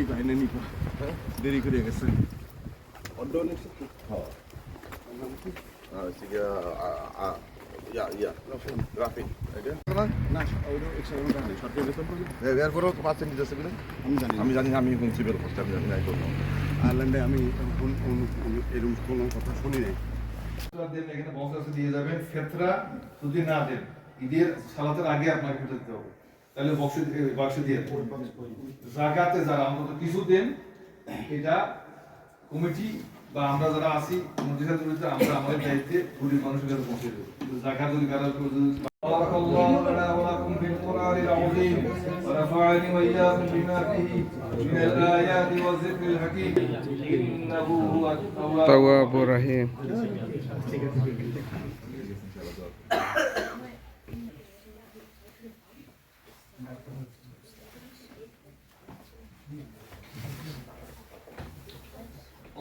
যাই না নিপা দেরি করে গেছে অর্ডার অনেক হ্যাঁ রাফি না সরকারি বেতন এরপরও পাচ্ছেন দিতেছে কিনা আমি জানি আমি প্রিন্সিপাল পোস্ট আমি জানি না আয়ারল্যান্ডে আমি এরকম কোনো কথা শুনি নাই। এখানে বক্স আছে দিয়ে যাবেন ফেতরা যদি না দেন ঈদের সালাতের আগে আপনাকে ফেরত দিতে হবে তাহলে বাক্স দিয়ে জাকাতে যারা অন্তত কিছু দেন এটা কমিটি বা আমরা যারা আছি মসজিদের বিরুদ্ধে আমরা আমাদের দায়িত্বে গরিব মানুষের কাছে পৌঁছে দেব জাকাত যদি কারো بارك الله لنا ولكم في القرآن العظيم ونفعني وإياكم بما فيه من الآيات والذكر الحكيم إنه هو التواب الرحيم.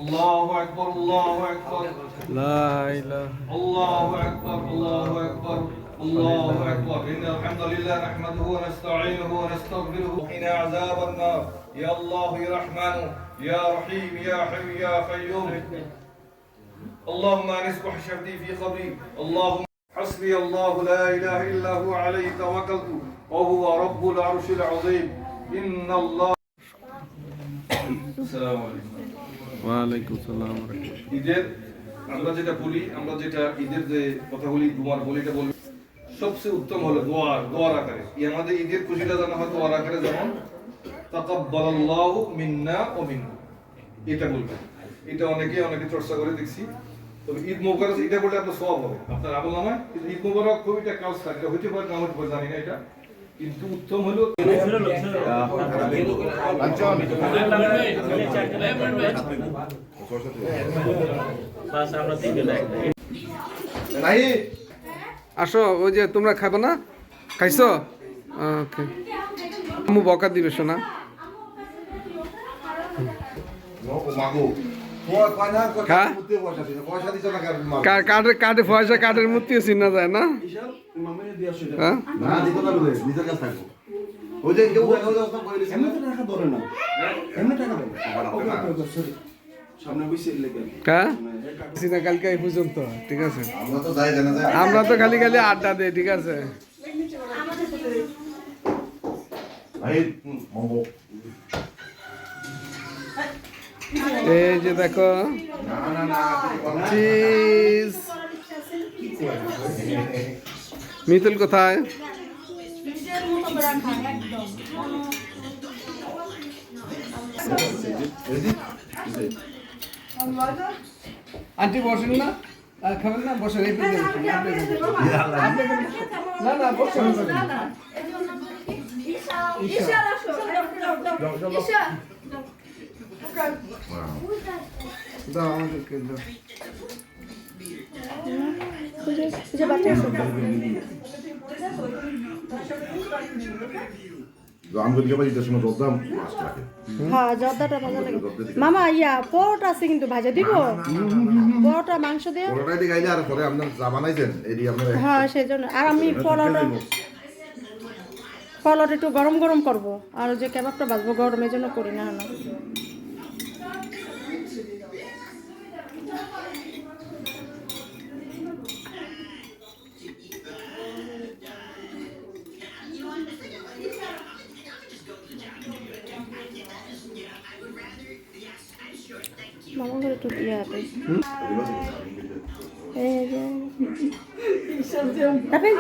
الله أكبر الله أكبر لا إله الله أكبر الله أكبر الله أكبر إن الحمد لله نحمده ونستعينه ونستغفره وقنا عذاب النار يا الله يا رحمن يا رحيم يا حي يا قيوم اللهم أنس وحشتي في قبري اللهم حسبي الله لا إله إلا هو عليه توكلت وهو رب العرش العظيم إن الله السلام عليكم ওয়ালাইকুম সালাম। ঈদের আমরা যেটা বলি আমরা যেটা ঈদের যে কথাগুলি দুয়ার বলি এটা বলবো সবচেয়ে উত্তম হলো দোয়ার আকারে আমাদের ঈদের খুশিটা জানা হয় দোয়ার আকারে যেমন তাকাব্বালাল্লাহু মিন্না ওয়া মিনকুম এটা বলবেন এটা অনেকে চর্চা করে দেখছি তবে ঈদ মোবারক এটা বললে আপনার সওয়াব হবে আপনার আমল নামায় কিন্তু ঈদ মোবারক খুব একটা কাজ থাকে হইতে পারে না হইতে পারে জানি না এটা কিন্তু উত্তম হলো আসো ওই যে তোমরা খাবে না খাইছো ওকে মু বকা দিবে শোনা কার্ডে পয়সা কার্ডের মূর্তি চিনা যায় না কালকে এই পর্যন্ত ঠিক আছে আমরা তো খালি খালি আড্ডা দেই ঠিক আছে এই যে দেখো চিজ মিতুল কোথায় আন্টি বসেন না খাবেন না বসেন এই না না বসেন দাও আমাদেরকে দাও মামা ইয়া পরোটা আছে কিন্তু ভাজা দিব পরোটা মাংস দিয়ে হ্যাঁ সেই জন্য আর আমি পরোটা একটু গরম গরম করবো আর যে কেবাবটা ভাজবো গরম এই জন্য করি না না মামা করে একটু ইয়ে আছে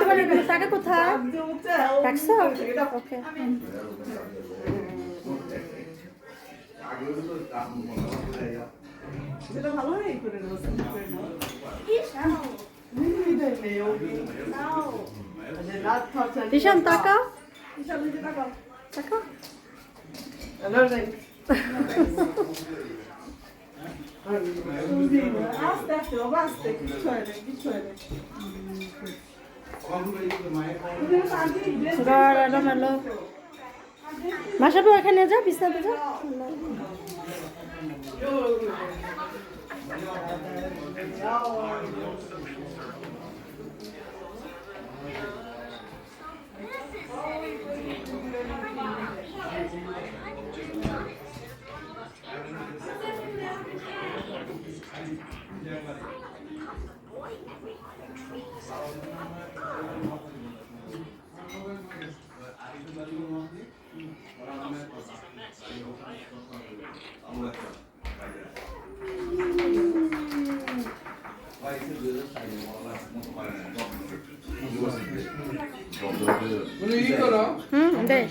তোমার টাকা কোথায় রাখছো ওকে ঈশান টাকা টাকা মাসাবু এখানে যা বিছানাতে যা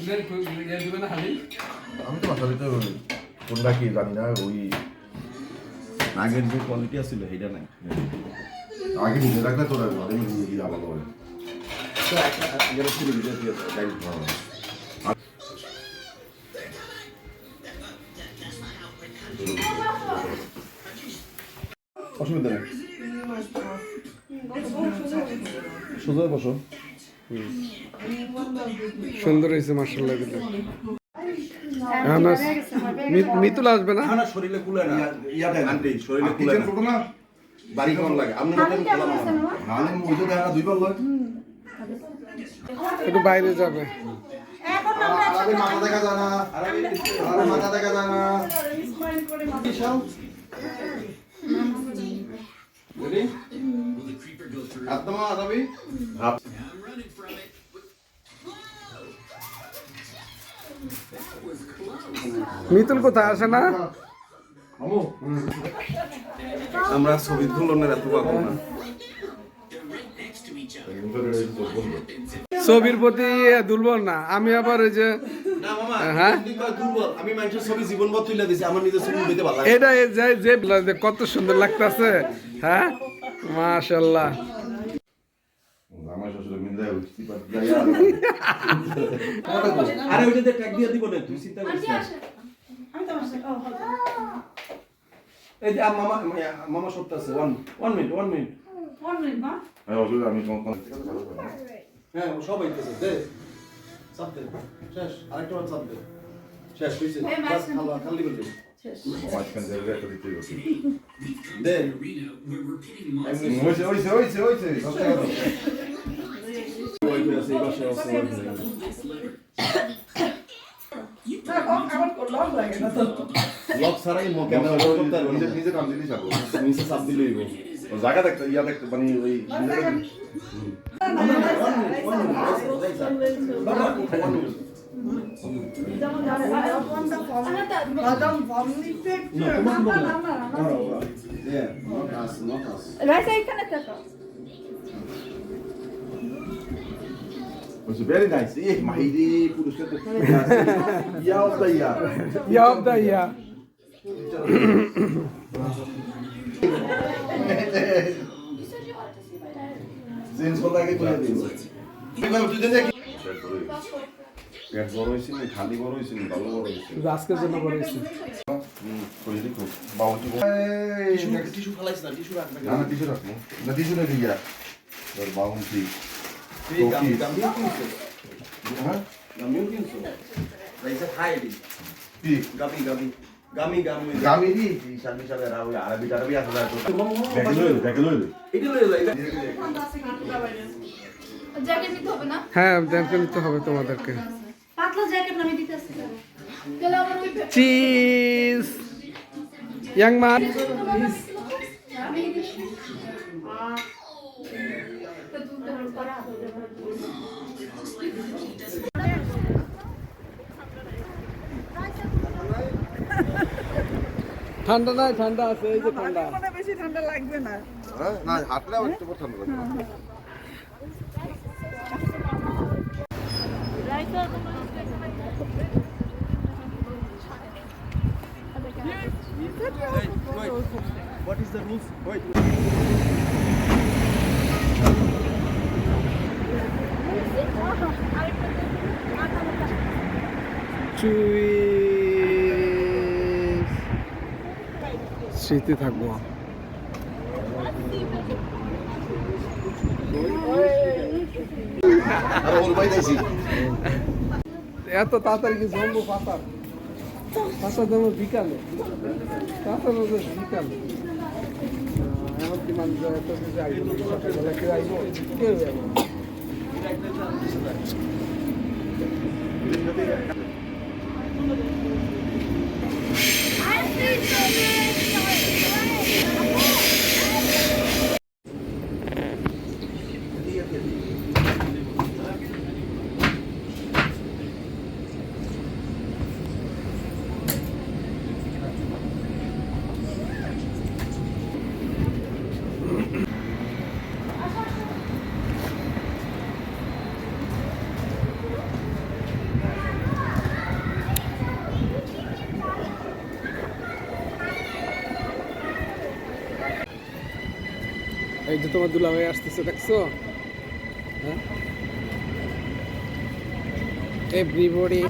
দিবে না হালি আমি তো আসলে তো কোনটা কি জানি না ওই আগের যে কোয়ালিটি আছিল সেইটা নাই আগে নিজে রাখলে তোরা ঘরে নিয়ে গিয়ে আলাদা হয় অসুবিধা নেই সোজা বসো সুন্দর হয়েছে মার্শাল্লাহ মিতুল আসবে না না শরীরে কুলে না ইয়াতে আন্টি শরীরে কুলে না বাড়ি কেমন লাগে আপনি নতুন খেলাম হালে মুজো দেখা দুইবার লয় একটু বাইরে যাবে আরে মাথা দেখা যায় না আরে মাথা দেখা যায় না বিশাল রেডি আদমা আরবি মিতুল কোথায় আসে না আমরা ছবি তুলনের এত পাবো না ছবির প্রতি দুর্বল না আমি আবার ওই যে না মামা হ্যাঁ দুর্বল আমি মানুষের ছবি জীবনভর তুলে দিছি আমার নিজের ছবি দিতে ভালো লাগে এটা যে কত সুন্দর লাগতেছে হ্যাঁ মাশাআল্লাহ আমার শ্বশুর মিন্দায় উঠতে পারে আরে ওইটাতে ট্যাগ দিয়ে দিব না তুই চিন্তা করিস না আমি তো আসছে এই যে মামা মামা সত্য আছে 1 মিনিট মা হ্যাঁ অসুবিধা আমি কোন হ্যাঁ ও সব আইতেছে দে চাপ দে শেষ আরেকটা বার চাপ দে শেষ হইছে বাস খালি করে দে মাঝখান থেকে একটা দিতে হবে দে হইছে ওই করে আছে এই বাসে আছে লক ছাড়াই ক্যামেরা করতে পারবো না নিজে কাম দিলি যাবো নিচে চাপ দিলেই গো জায়গা দেখতে ইয়া দেখতে মানে ওই was very nice. Eh, Mahidi পুরস্কার দেখতে ইয়া অফ দ্য ইয়ার ইয়া অফ দা ইয়া চেঞ্জ করতে আগে তুলে দিন এবার তুই দেখ পেট বড় হইছে না খালি বড় হইছে না ভালো বড় হইছে আজকের জন্য করেছি কই দেখো বাউন্টি টিস্যু ফালাইছ না টিস্যু রাখবে না টিস্যু রাখো না টিস্যু নেই ইয়া তোর বাউন্টি এই গামি কিনছো হ্যাঁ গামিও কিনছো রাইসা খাই দি কি গামি গামিরি শাদি শাদি রাও আরবি আছে তো দেখে লই এটা লই যাই জ্যাকেট নিতে হবে না হ্যাঁ দেখে নিতে হবে তোমাদেরকে পাতলা জ্যাকেট আমি দিতেছি তাহলে আমার ওই চিজ ইয়াং ম্যান আমি ঠান্ডা নাই ঠান্ডা আছে এই যে ঠান্ডা বেশি ঠান্ডা লাগবে না হ্যাঁ না হাতলে একটু ঠান্ডা লাগে What is the rules? Wait. চুইস স্মৃতি থাকবো আর ওর ভাই দেছি এত তাড়াতাড়ি কি জমবো পাতার পাতার জন্য বিকালে পাতার বিকালে এমনকি মানুষ এত কিছু আইব সকালবেলা কেউ আইব কেউ আইব এই যে তোমার দুলাভাই আসতেছে, দেখছো? হ্যাঁ, এভরিবডি।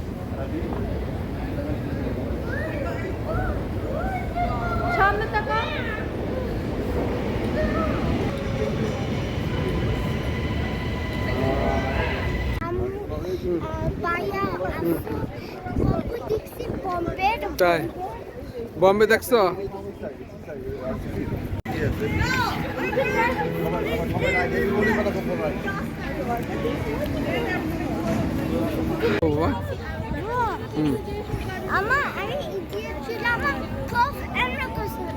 সামনে তাকা। তাই বম্বে দেখছো? Ama hani iki ama çok emrediyorsun.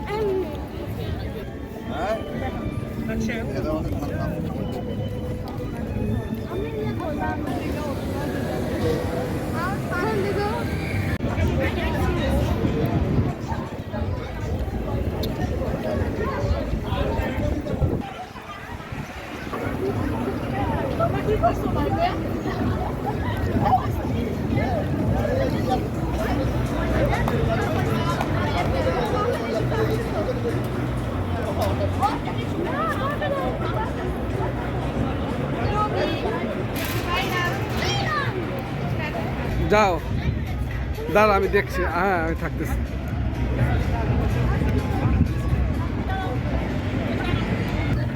যাও, দাঁড়া, আমি দেখছি। হ্যাঁ, আমি থাকতেছি।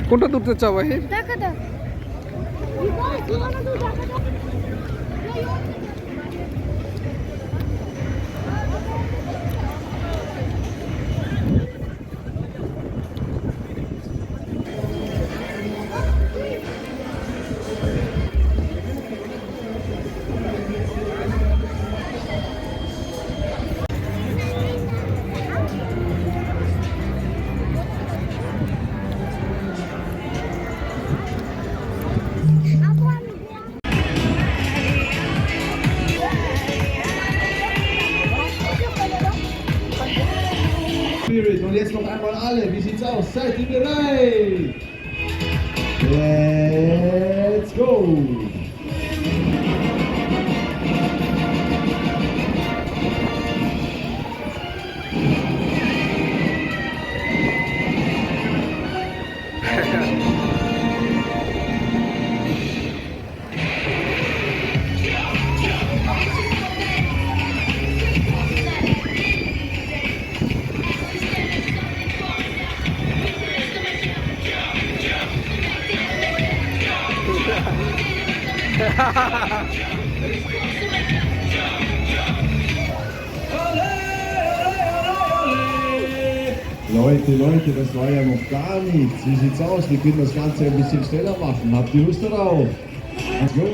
কোনটা দূরতে চাও ভাই? দেখা দাও। Spirit. Und jetzt noch einmal alle. Wie sieht's aus? Seid ihr bereit? Let's go! Leute, das war ja noch gar nichts. Wie sieht's aus? Wir können das Ganze ein bisschen schneller machen. Habt ihr Lust darauf? Let's go!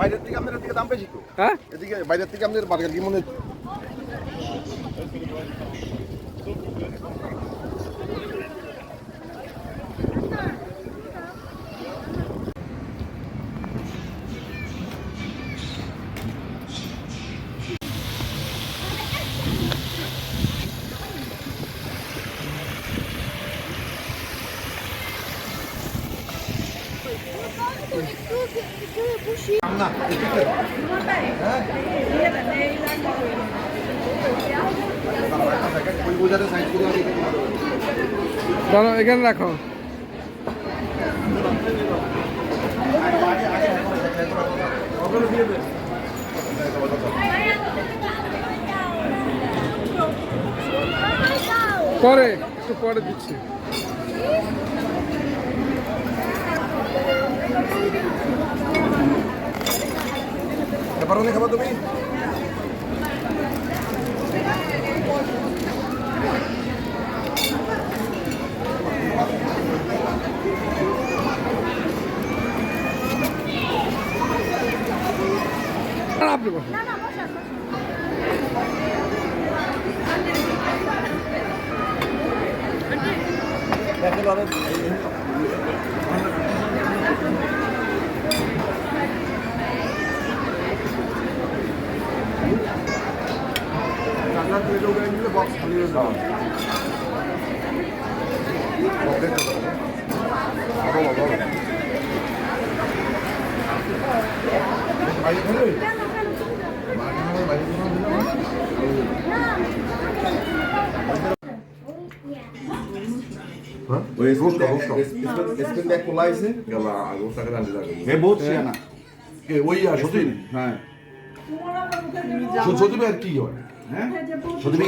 বাইরের থেকে আমাদের দিকে দাম বেশি তো। হ্যাঁ, এদিকে বাইরের থেকে আমাদের বার্গার কি মনে হচ্ছে? না ওই বোঝাতে সাইজ করে দাঁড়াও, এখানে রাখো। পরে, একটু পরে দিচ্ছি। পারো না খাবার তুমি? আপনি বসুন। একেবারে চার্জার প্লেটে উঠে নিলে বক্স খালি হয়ে যাবে বাইরে ফেলে ওই সতীন হ্যাঁ সতীন আর কি হয় হ্যাঁ সতীন